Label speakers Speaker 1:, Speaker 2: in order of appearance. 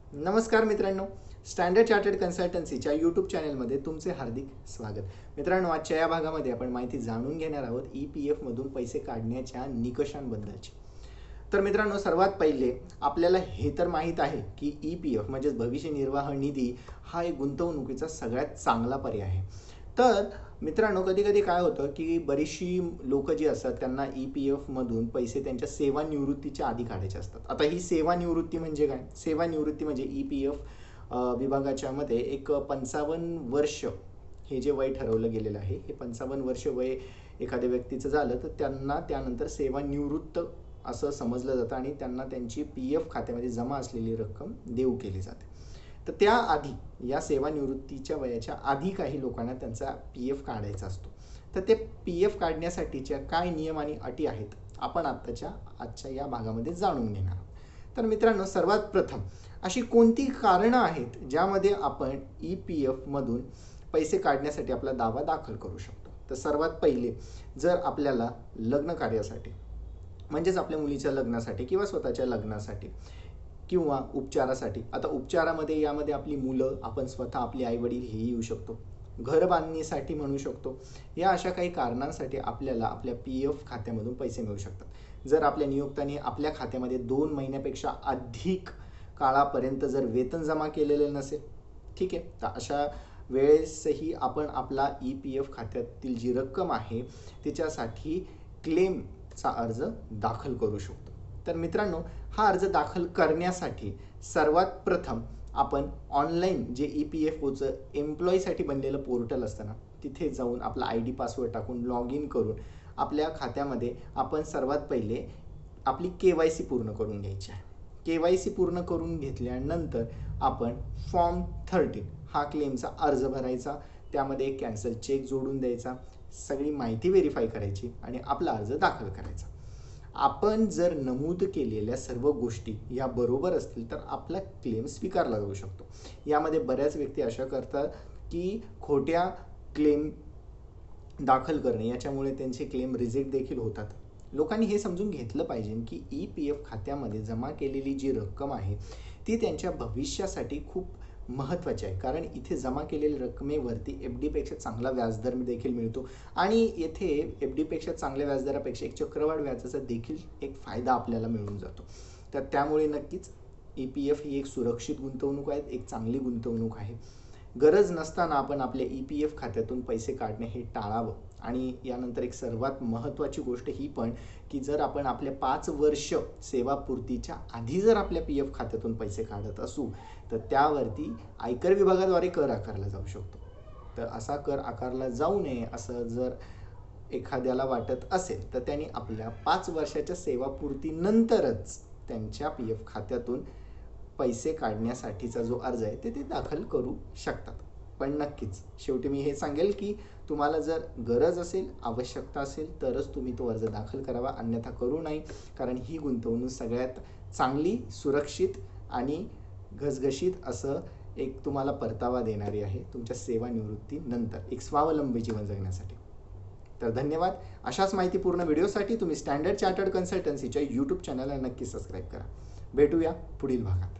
Speaker 1: नमस्कार मित्रांनो, standard chartered कन्सल्टन्सीच्या YouTube चॅनलमध्ये तुमचे हार्दिक स्वागत. मित्रांनो, आजच्या या भागामध्ये आपण माहिती जाणून घेणार आहोत EPF मधून पैसे काढण्याच्या निकषांबद्दलची. तर मित्रांनो, सर्वात पहिले आपल्याला हे तर माहीत आहे की EPF म्हणजेच भविष्य निर्वाह निधी हा एक गुंतवणुकीचा सगळ्यात चांगला पर्याय आहे. तर मित्रांनो, कधी कधी काय होतं की बरीचशी लोक जी असतात त्यांना EPF मधून पैसे त्यांच्या सेवानिवृत्तीच्या आधी काढायचे असतात. आता ही सेवानिवृत्ती म्हणजे काय? सेवानिवृत्ती म्हणजे EPF विभागाच्या मध्ये एक 55 वर्ष हे जे वय ठरवलं गेलेलं आहे, हे 55 वर्ष वय एखाद्या व्यक्तीचं झालं तर त्यांना त्यानंतर सेवानिवृत्त असं समजलं जातं आणि त्यांना त्यांची PF खात्यामध्ये जमा असलेली रक्कम देऊ केली जाते. तर त्याआधी या सेवानिवृत्तीच्या वयाच्या आधी काही लोकांना त्यांचा PF काढायचा असतो. तर ते PF काढण्यासाठीच्या काय नियम आणि अटी आहेत आपण आजच्या या भागामध्ये जाणून घेणार आहोत. तर मित्रांनो, सर्वात प्रथम अशी कोणती कारणं आहेत ज्यामध्ये आपण EPF मधून पैसे काढण्यासाठी आपला दावा दाखल करू शकतो? तर सर्वात पहिले, जर आपल्याला लग्न कार्यासाठी म्हणजेच आपल्या मुलीच्या लग्नासाठी किंवा स्वतःच्या लग्नासाठी किंवा उपचारासाठी, आता उपचारामध्ये यामध्ये आपली मुलं, आपण स्वतः, आपले आईवडील हेही येऊ शकतो, घर बांधणीसाठी म्हणू शकतो, या अशा काही कारणांसाठी आपल्याला आपल्या PF खात्यामधून पैसे मिळू शकतात. जर आपल्या नियोक्त्याने आपल्या खात्यामध्ये 2 महिन्यापेक्षा अधिक काळापर्यंत जर वेतन जमा केलेले नसेल, ठीक आहे, तर अशा वेळेसही आपण आपला EPF खात्यातील जी रक्कम आहे तिच्यासाठी क्लेमचा अर्ज दाखल करू शकतो. तर मित्रांनो, हा अर्ज दाखल करण्यासाठी सर्वात प्रथम आपण ऑनलाईन जे EPFOचं एम्प्लॉईसाठी बनलेलं पोर्टल असतं ना, तिथे जाऊन आपला ID पासवर्ड टाकून लॉग इन करून आपल्या खात्यामध्ये आपण सर्वात पहिले आपली KYC पूर्ण करून घ्यायची आहे. KYC पूर्ण करून घेतल्यानंतर आपण फॉर्म 13 हा क्लेमचा अर्ज भरायचा, त्यामध्ये एक कॅन्सल चेक जोडून द्यायचा, सगळी माहिती व्हेरीफाय करायची आणि आपला अर्ज दाखल करायचा. आपण जर नमूद केलेल्या सर्व गोष्टी या बरोबर असतील तर आपला क्लेम स्वीकारला जाऊ शकतो. यामध्ये बऱ्याच व्यक्ती अशा करतात की खोट्या क्लेम दाखल करणे, याच्यामुळे त्यांचे क्लेम रिजेक्ट देखील होतात. लोकांनी हे समजून घेतलं पाहिजे की EPF खात्यामध्ये जमा केलेली जी रक्कम आहे ती त्यांच्या भविष्यासाठी खूप महत्त्वाची आहे, कारण इथे जमा केलेल्या रकमेवरती FD पेक्षा चांगला व्याजदर देखील मिळतो आणि येथे FD पेक्षा चांगल्या व्याजदरापेक्षा एक चक्रवाढ व्याजाचा देखील एक फायदा आपल्याला मिळून जातो. तर त्यामुळे नक्कीच EPF ही एक सुरक्षित गुंतवणूक आहे, एक चांगली गुंतवणूक आहे. गरज नसताना आपण आपल्या EPF खात्यातून पैसे काढणे हे टाळावं. आणि यानंतर एक सर्वात महत्त्वाची गोष्ट ही पण की जर आपण आपल्या 5 वर्ष सेवापूर्तीच्या आधी जर आपल्या PF खात्यातून पैसे काढत असू तर त्यावरती आयकर विभागाद्वारे कर आकारला जाऊ शकतो. तर असा कर आकारला जाऊ नये असं जर एखाद्याला वाटत असेल तर त्यांनी आपल्या 5 वर्षाच्या सेवापूर्तीनंतरच त्यांच्या PF खात्यातून पैसे काढण्यासाठीचा जो अर्ज आहे ते दाखल करू शकतात. पण नक्कीच शेवटी मी हे सांगेल की तुम्हाला जर गरज असेल, आवश्यकता असेल तरच तुम्ही तो अर्ज दाखल करावा, अन्यथा करू नये, कारण ही गुंतवणूक सगळ्यात चांगली, सुरक्षित आणि घसघशीत असं एक तुम्हाला परतावा देणारी आहे तुमच्या सेवानिवृत्तीनंतर एक स्वावलंबी जीवन जगण्यासाठी. तर धन्यवाद. अशाच माहितीपूर्ण व्हिडिओसाठी तुम्ही स्टँडर्ड चार्टर्ड कन्सल्टन्सीच्या यूट्यूब चॅनलला नक्की सबस्क्राईब करा. भेटूया पुढील भागात.